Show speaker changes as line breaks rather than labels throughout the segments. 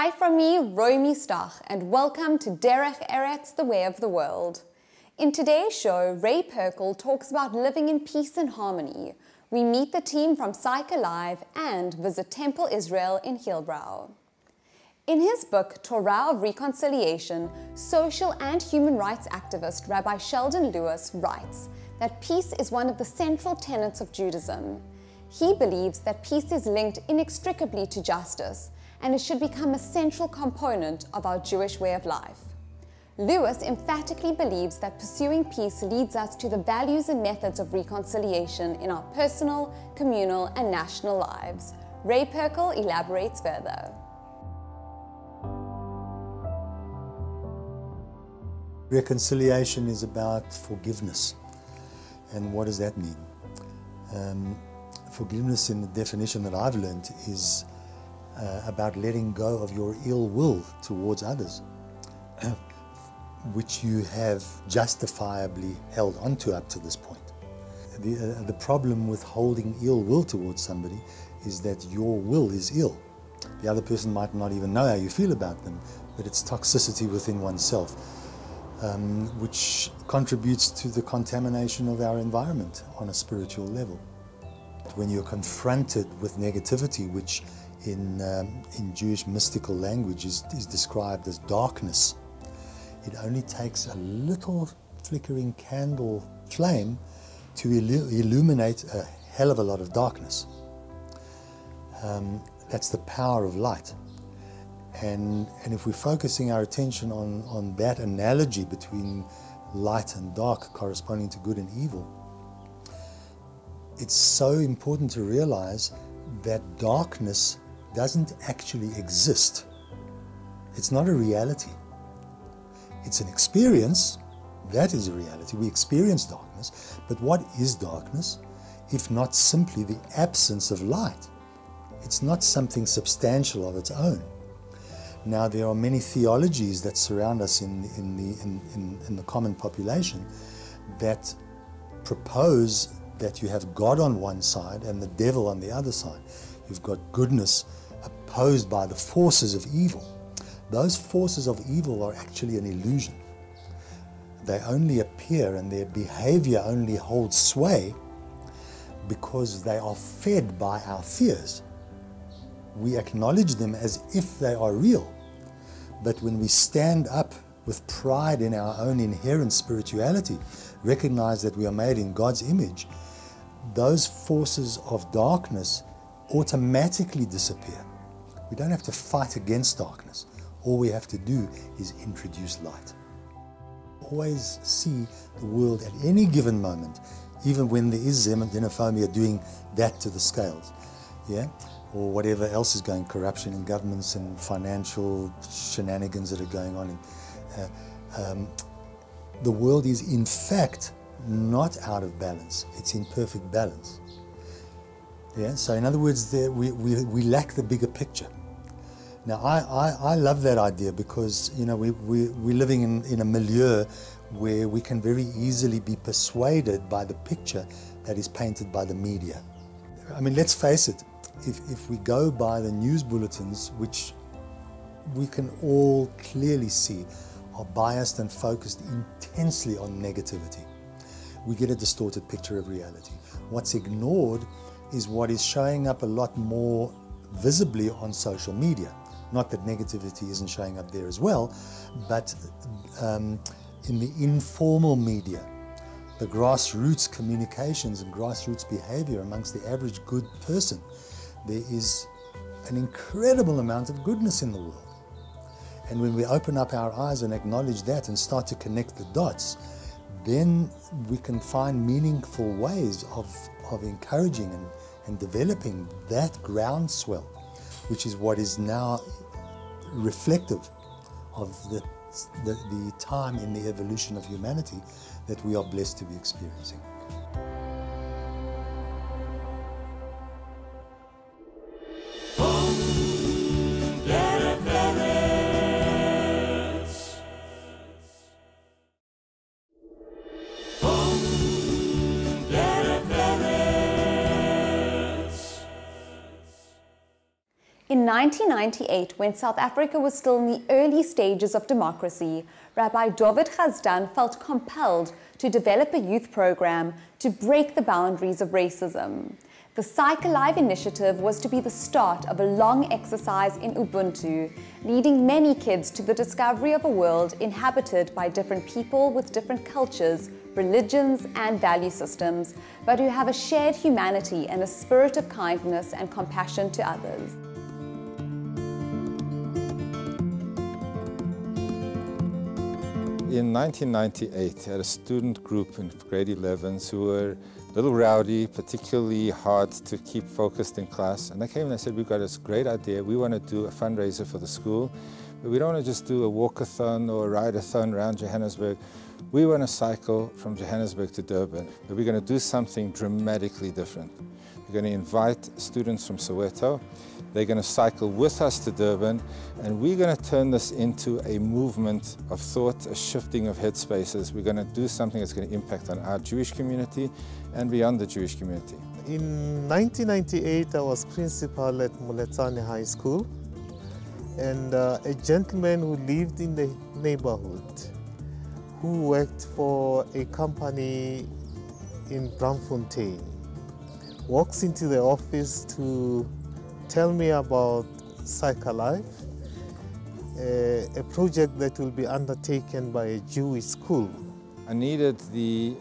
Hi from me, Romy Stach, and welcome to Derech Eretz, the way of the world. In today's show, Ray Perkel talks about living in peace and harmony. We meet the team from Psych-Alive and visit Temple Israel in Hillbrow. In his book, Torah of Reconciliation, social and human rights activist Rabbi Sheldon Lewis writes that peace is one of the central tenets of Judaism. He believes that peace is linked inextricably to justice, and it should become a central component of our Jewish way of life. Lewis emphatically believes that pursuing peace leads us to the values and methods of reconciliation in our personal, communal, and national lives. Ray Perkel elaborates further.
Reconciliation is about forgiveness. And what does that mean? Forgiveness, in the definition that I've learned, is about letting go of your ill will towards others, which you have justifiably held onto up to this point. The problem with holding ill will towards somebody is that your will is ill. The other person might not even know how you feel about them, but it's toxicity within oneself, which contributes to the contamination of our environment on a spiritual level. When you're confronted with negativity, which in Jewish mystical language is described as darkness, it only takes a little flickering candle flame to illuminate a hell of a lot of darkness. That's the power of light. And if we're focusing our attention on that analogy between light and dark corresponding to good and evil, it's so important to realize that darkness doesn't actually exist. It's not a reality. It's an experience. That is a reality. We experience darkness. But what is darkness if not simply the absence of light? It's not something substantial of its own. Now, there are many theologies that surround us in the common population that propose that you have God on one side and the devil on the other side. You've got goodness opposed by the forces of evil. Those forces of evil are actually an illusion. They only appear and their behavior only holds sway because they are fed by our fears. We acknowledge them as if they are real. But when we stand up with pride in our own inherent spirituality, recognize that we are made in God's image, those forces of darkness automatically disappear. We don't have to fight against darkness. All we have to do is introduce light. Always see the world at any given moment, even when there is xenophobia doing that to the scales, yeah, or whatever else is going, corruption in governments and financial shenanigans that are going on. The world is in fact not out of balance. It's in perfect balance. Yeah. So in other words, we lack the bigger picture. Now, I love that idea because, you know, we're living in a milieu where we can very easily be persuaded by the picture that is painted by the media. I mean, let's face it, if we go by the news bulletins, which we can all clearly see are biased and focused intensely on negativity, we get a distorted picture of reality. What's ignored is what is showing up a lot more visibly on social media. Not that negativity isn't showing up there as well, but in the informal media, the grassroots communications and grassroots behavior amongst the average good person, there is an incredible amount of goodness in the world. And when we open up our eyes and acknowledge that and start to connect the dots, then we can find meaningful ways of encouraging and developing that groundswell, which is what is now reflective of the time in the evolution of humanity that we are blessed to be experiencing.
In 1998, when South Africa was still in the early stages of democracy, Rabbi David Chazdan felt compelled to develop a youth program to break the boundaries of racism. The Psych-Alive initiative was to be the start of a long exercise in Ubuntu, leading many kids to the discovery of a world inhabited by different people with different cultures, religions, and value systems, but who have a shared humanity and a spirit of kindness and compassion to others.
In 1998, I had a student group in grade 11s who were a little rowdy, particularly hard to keep focused in class. And they came and they said, we've got this great idea. We want to do a fundraiser for the school, but we don't want to just do a walkathon or a ride-a-thon around Johannesburg. We want to cycle from Johannesburg to Durban, but we're going to do something dramatically different. We're going to invite students from Soweto. They're going to cycle with us to Durban, and we're going to turn this into a movement of thought, a shifting of headspaces. We're going to do something that's going to impact on our Jewish community and beyond the Jewish community.
In 1998, I was principal at Muletsane High School, and a gentleman who lived in the neighborhood, who worked for a company in Braamfontein, walks into the office to tell me about Psych-Alive, a project that will be undertaken by a Jewish school.
I needed the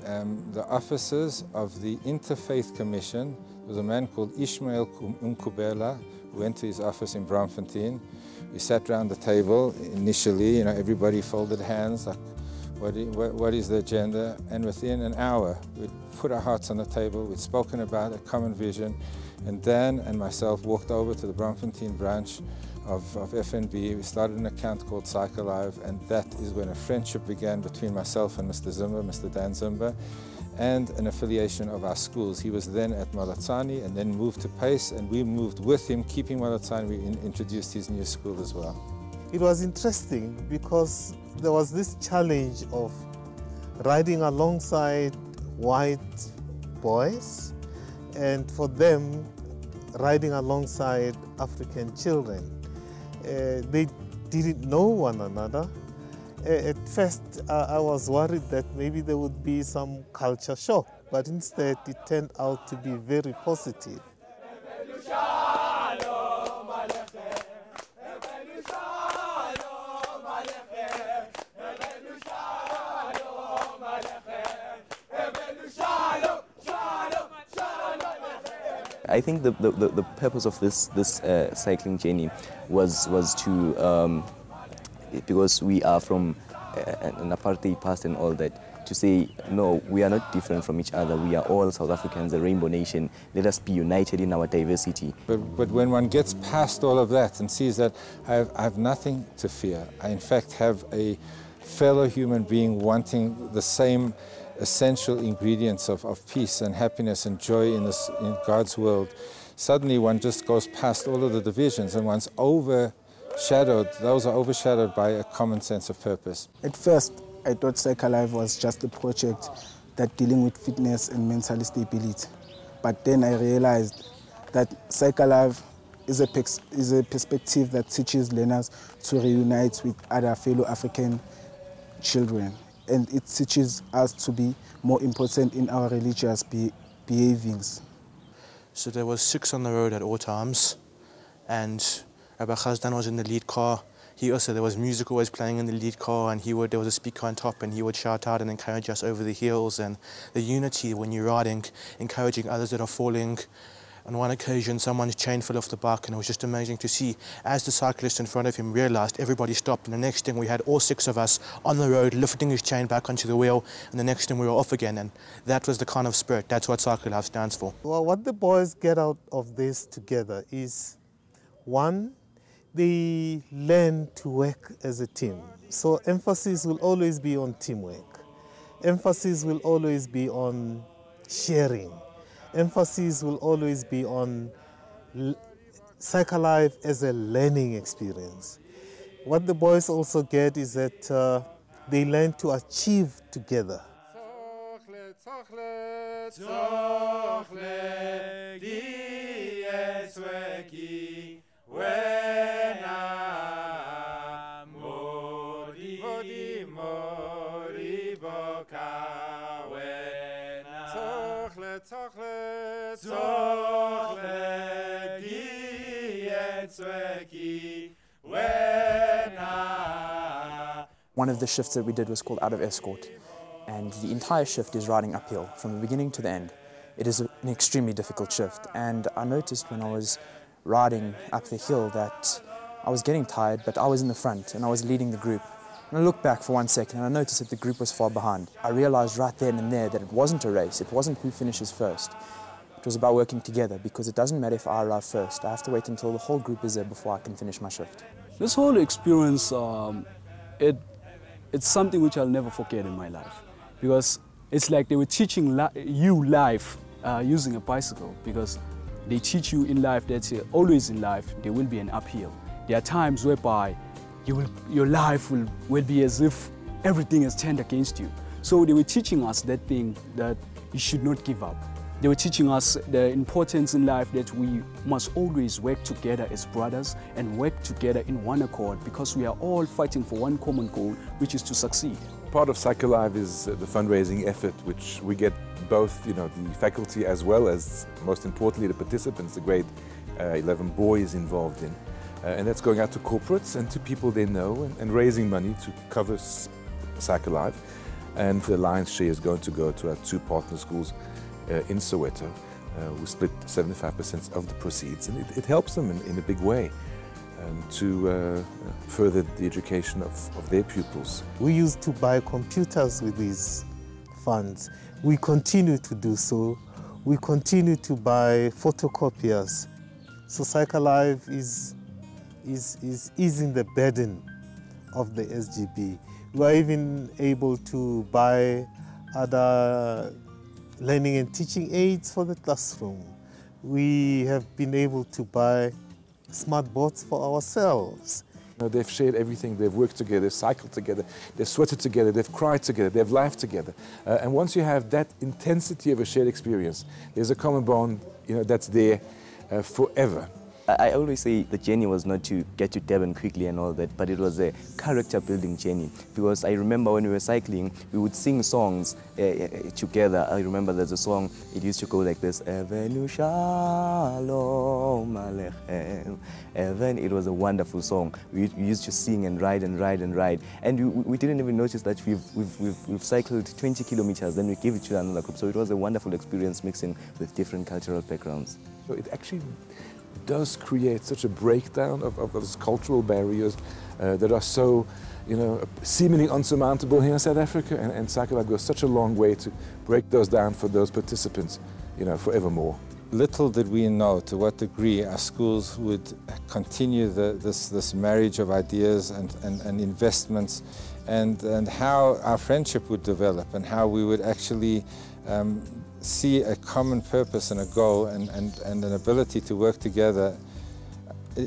officers of the Interfaith Commission. There was a man called Ishmael Umkubela who went to his office in Braamfontein. We sat around the table initially, everybody folded hands, like, what is the agenda? And within an hour, we'd put our hearts on the table, we'd spoken about a common vision, and Dan and myself walked over to the Braamfontein branch of FNB. We started an account called Psych-Alive, and that is when a friendship began between myself and Mr. Zimba, Mr. Dan Zimba, and an affiliation of our schools. He was then at Malatsani and then moved to Pace, and we moved with him, keeping Malatsani. We introduced his new school as well.
It was interesting because there was this challenge of riding alongside white boys, and for them riding alongside African children. They didn't know one another. At first I was worried that maybe there would be some culture shock, but instead it turned out to be very positive.
I think the purpose of this cycling journey was to, because we are from an apartheid past and all that, to say, no, we are not different from each other. We are all South Africans, a rainbow nation. Let us be united in our diversity.
But when one gets past all of that and sees that I have nothing to fear, I in fact have a fellow human being wanting the same essential ingredients of peace and happiness and joy in God's world, suddenly one just goes past all of the divisions and those are overshadowed by a common sense of purpose.
At first, I thought Psych-Alive was just a project that dealing with fitness and mental stability. But then I realized that Psych-Alive is a perspective that teaches learners to reunite with other fellow African children. And it teaches us to be more important in our religious behavings.
So there was 6 on the road at all times, and Rabbi Chazdan was in the lead car. There was music always playing in the lead car, and there was a speaker on top, and he would shout out and encourage us over the hills, and the unity when you're riding, encouraging others that are falling. On one occasion, someone's chain fell off the bike, and it was just amazing to see. As the cyclist in front of him realized, everybody stopped, and the next thing we had all 6 of us on the road lifting his chain back onto the wheel, and the next thing we were off again, and that was the kind of spirit. That's what Psych-Alive stands for.
Well, what the boys get out of this together is, one, they learn to work as a team. So emphasis will always be on teamwork. Emphasis will always be on sharing. Emphasis will always be on Psych-Alive as a learning experience. What the boys also get is that they learn to achieve together.
Tzochle, di es weki, One of the shifts that we did was called out of escort, and the entire shift is riding uphill from the beginning to the end. It is an extremely difficult shift, and I noticed when I was riding up the hill that I was getting tired, but I was in the front and I was leading the group. And I looked back for 1 second and I noticed that the group was far behind. I realized right then and there that it wasn't a race, it wasn't who finishes first. It was about working together, because it doesn't matter if I arrive first. I have to wait until the whole group is there before I can finish my shift.
This whole experience, it's something which I'll never forget in my life, because it's like they were teaching you life using a bicycle, because they teach you in life that always in life there will be an uphill. There are times whereby your life will be as if everything is turned against you. So they were teaching us that thing, that you should not give up. They were teaching us the importance in life that we must always work together as brothers and work together in one accord, because we are all fighting for one common goal, which is to succeed.
Part of Psych-Alive is the fundraising effort, which we get both, the faculty as well as, most importantly, the participants, the grade 11 boys involved in. And that's going out to corporates and to people they know and raising money to cover Psych-Alive. And the lion's share is going to go to our 2 partner schools in Soweto. We split 75% of the proceeds, and it helps them in a big way to further the education of their pupils.
We used to buy computers with these funds. We continue to do so. We continue to buy photocopiers. So Psych-Alive is easing the burden of the SGB. We are even able to buy other learning and teaching aids for the classroom. We have been able to buy smart boards for ourselves.
They've shared everything, they've worked together, they've cycled together, they've sweated together, they've cried together, they've laughed together. And once you have that intensity of a shared experience, there's a common bond that's there forever.
I always say the journey was not to get to Durban quickly and all that, but it was a character-building journey. Because I remember when we were cycling, we would sing songs together. I remember there's a song, it used to go like this, Evenu Shalom Alechem. It was a wonderful song. We used to sing and ride and ride and ride. And we didn't even notice that we've cycled 20 kilometers, then we gave it to another group. So it was a wonderful experience mixing with different cultural backgrounds.
So it actually does create such a breakdown of those cultural barriers that are so, seemingly unsurmountable here in South Africa, and Psych-Alive goes such a long way to break those down for those participants, forevermore.
Little did we know to what degree our schools would continue this marriage of ideas and investments, and how our friendship would develop, and how we would actually see a common purpose and a goal and an ability to work together.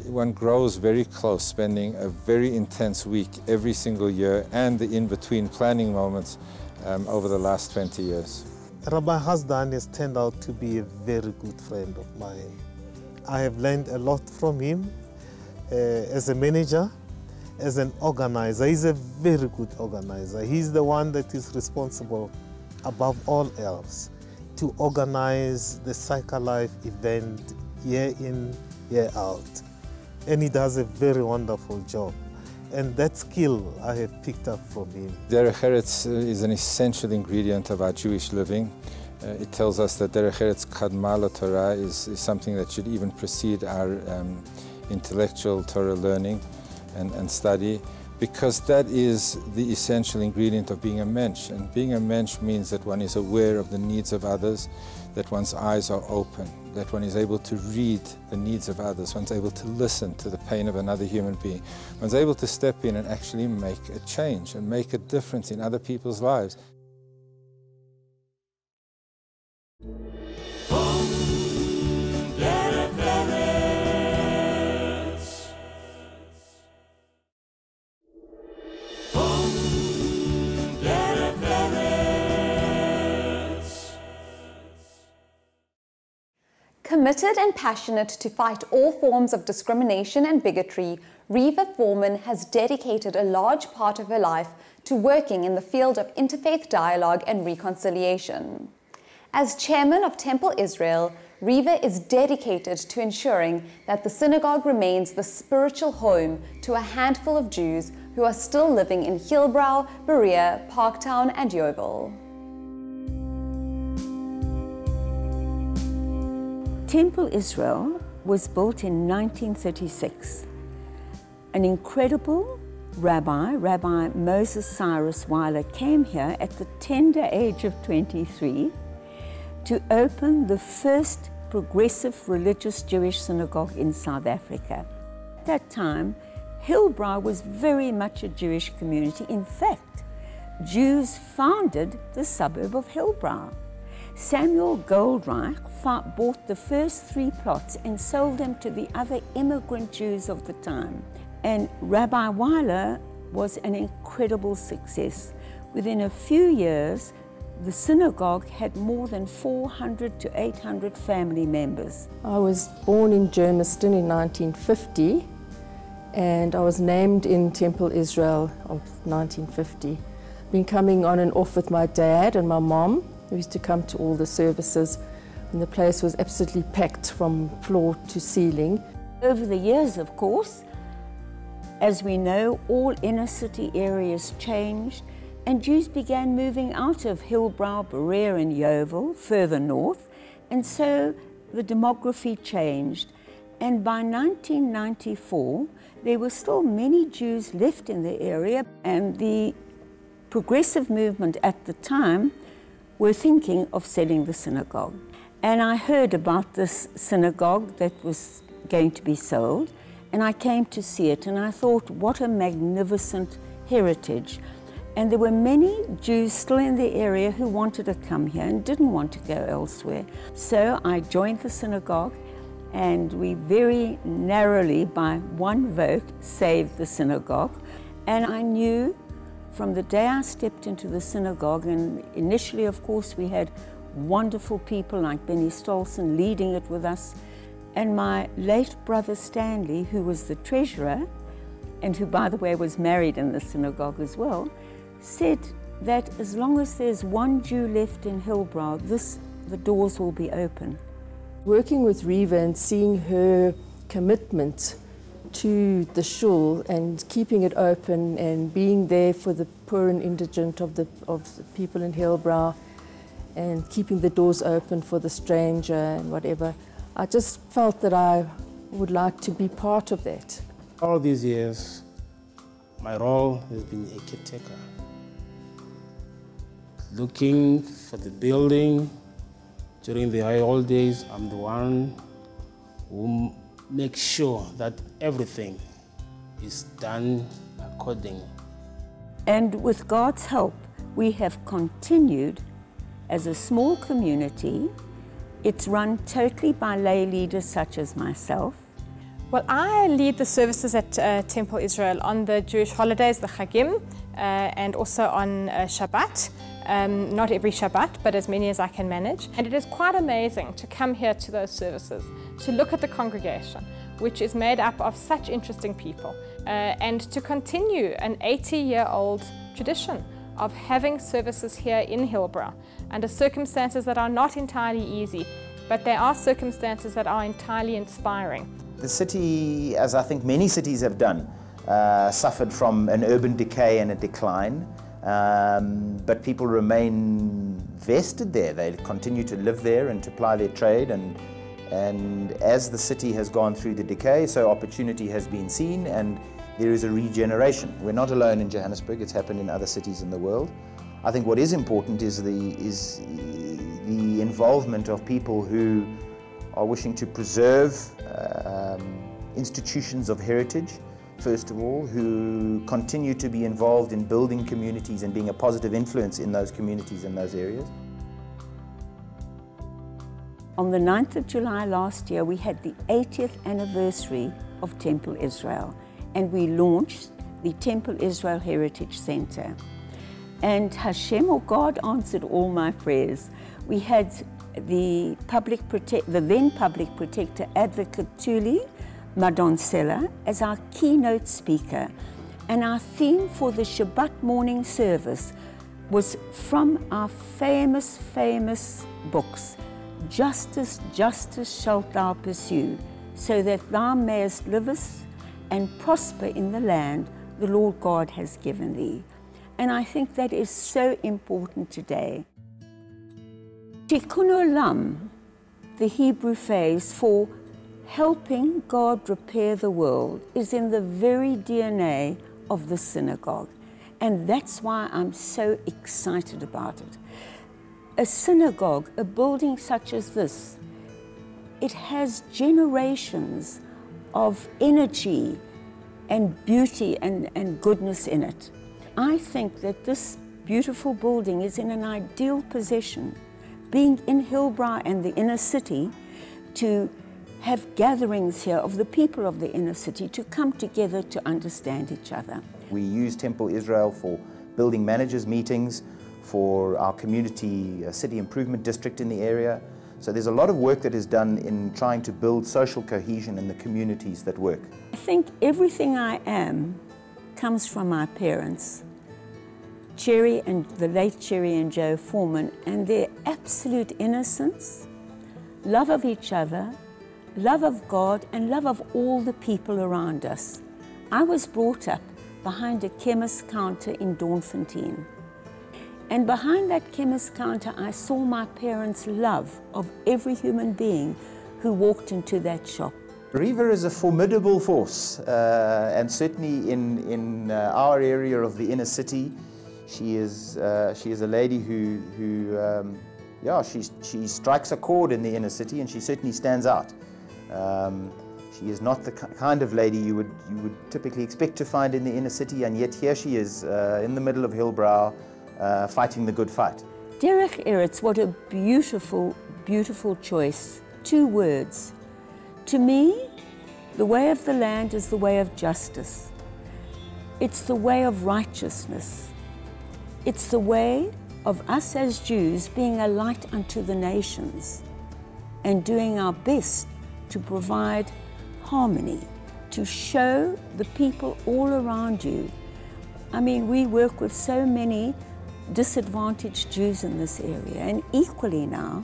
One grows very close, spending a very intense week every single year, and the in-between planning moments over the last 20 years.
Rabbi Hasdan has turned out to be a very good friend of mine. I have learned a lot from him as a manager, as an organizer. He's a very good organizer. He's the one that is responsible, above all else, to organize the Psych-Alive event year in, year out. And he does a very wonderful job. And that skill I have picked up from him.
Derech Eretz is an essential ingredient of our Jewish living. It tells us that Derech Eretz Kadma LaTorah is something that should even precede our intellectual Torah learning and study, because that is the essential ingredient of being a mensch. And being a mensch means that one is aware of the needs of others, that one's eyes are open, that one is able to read the needs of others, one's able to listen to the pain of another human being, one's able to step in and actually make a change and make a difference in other people's lives.
Committed and passionate to fight all forms of discrimination and bigotry, Reva Foreman has dedicated a large part of her life to working in the field of interfaith dialogue and reconciliation. As chairman of Temple Israel, Riva is dedicated to ensuring that the synagogue remains the spiritual home to a handful of Jews who are still living in Hillbrow, Berea, Parktown and Yeovil.
Temple Israel was built in 1936. An incredible Rabbi Moses Cyrus Weiler, came here at the tender age of 23 to open the first progressive religious Jewish synagogue in South Africa. At that time, Hillbrow was very much a Jewish community. In fact, Jews founded the suburb of Hillbrow. Samuel Goldreich bought the first 3 plots and sold them to the other immigrant Jews of the time. And Rabbi Weiler was an incredible success. Within a few years, the synagogue had more than 400 to 800 family members.
I was born in Germiston in 1950, and I was named in Temple Israel of 1950. Been coming on and off with my dad and my mom. We used to come to all the services, and the place was absolutely packed from floor to ceiling.
Over the years, of course, as we know, all inner city areas changed, and Jews began moving out of Hillbrow, Berea and Yeovil, further north, and so the demography changed. And by 1994, there were still many Jews left in the area, and the progressive movement at the time were thinking of selling the synagogue. And I heard about this synagogue that was going to be sold, and I came to see it, and I thought, what a magnificent heritage. And there were many Jews still in the area who wanted to come here and didn't want to go elsewhere. So I joined the synagogue, and we very narrowly, by 1 vote, saved the synagogue. And I knew from the day I stepped into the synagogue, and initially, of course, we had wonderful people like Benny Stolzen leading it with us, and my late brother Stanley, who was the treasurer, and who, by the way, was married in the synagogue as well, said that as long as there's 1 Jew left in Hillbrow, the doors will be open.
Working with Riva and seeing her commitment to the shul and keeping it open and being there for the poor and indigent of the people in Hillbrow and keeping the doors open for the stranger and whatever, I just felt that I would like to be part of that.
All these years, my role has been a caretaker. Looking for the building. During the high old days, I'm the one who makes sure that everything is done accordingly.
And with God's help, we have continued as a small community. It's run totally by lay leaders such as myself.
Well, I lead the services at Temple Israel on the Jewish holidays, the Chagim, and also on Shabbat. Not every Shabbat, but as many as I can manage. And it is quite amazing to come here to those services, to look at the congregation, which is made up of such interesting people, and to continue an 80-year-old tradition of having services here in Hillbrow under circumstances that are not entirely easy, but they are circumstances that are entirely inspiring.
The city, as I think many cities have done, suffered from an urban decay and a decline, but people remain vested there. They continue to live there and to ply their trade, and as the city has gone through the decay, so opportunity has been seen and there is a regeneration. We're not alone in Johannesburg, it's happened in other cities in the world. I think what is important is the involvement of people who are wishing to preserve institutions of heritage, first of all, who continue to be involved in building communities and being a positive influence in those communities in those areas.
On the 9th of July last year, we had the 80th anniversary of Temple Israel, and we launched the Temple Israel Heritage Center. And Hashem, or God, answered all my prayers. We had the then Public Protector Advocate Tuli Madonsela as our keynote speaker. And our theme for the Shabbat morning service was from our famous books, justice, justice shalt thou pursue, so that thou mayest livest and prosper in the land the Lord God has given thee. And I think that is so important today. Tikkun Olam, the Hebrew phrase for helping God repair the world, is in the very DNA of the synagogue. And that's why I'm so excited about it. A synagogue, a building such as this, it has generations of energy and beauty and goodness in it. I think that this beautiful building is in an ideal position, being in Hillbrow and the inner city, to have gatherings here of the people of the inner city to come together to understand each other.
We use Temple Israel for building managers meetings, for our community city improvement district in the area. So there's a lot of work that is done in trying to build social cohesion in the communities that work.
I think everything I am comes from my parents, Cherry and the late Cherry and Joe Foreman, and their absolute innocence, love of each other, love of God, and love of all the people around us. I was brought up behind a chemist counter in Doornfontein. And behind that chemist counter, I saw my parents' love of every human being who walked into that shop.
Riva is a formidable force, and certainly in our area of the inner city, she is a lady who she strikes a chord in the inner city, and she certainly stands out. She is not the kind of lady you would typically expect to find in the inner city, and yet here she is in the middle of Hillbrow, fighting the good fight.
Derech Eretz, what a beautiful, beautiful choice. 2 words. To me, the way of the land is the way of justice. It's the way of righteousness. It's the way of us as Jews being a light unto the nations and doing our best to provide harmony, to show the people all around you. I mean, we work with so many disadvantaged Jews in this area, and equally now,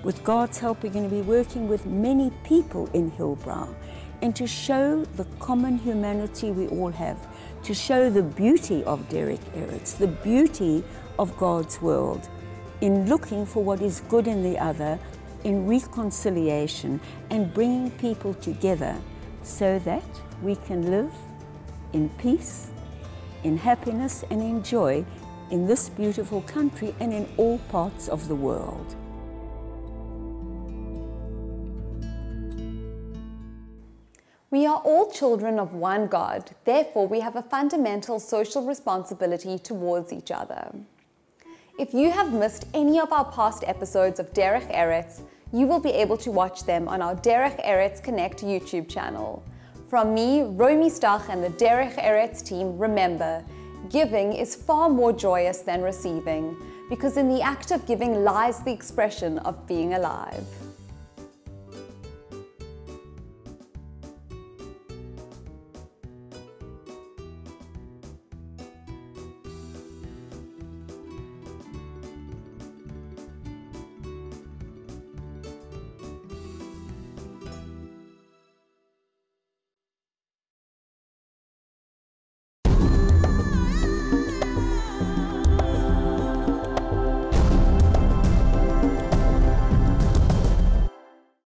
with God's help, we're going to be working with many people in Hillbrow, and to show the common humanity we all have, to show the beauty of Derech Eretz, the beauty of God's world, in looking for what is good in the other, in reconciliation, and bringing people together so that we can live in peace, in happiness, and in joy in this beautiful country and in all parts of the world.
We are all children of one God, therefore we have a fundamental social responsibility towards each other. If you have missed any of our past episodes of Derech Eretz, you will be able to watch them on our Derech Eretz Connect YouTube channel. From me, Romy Stach, and the Derech Eretz team, remember, giving is far more joyous than receiving, because in the act of giving lies the expression of being alive.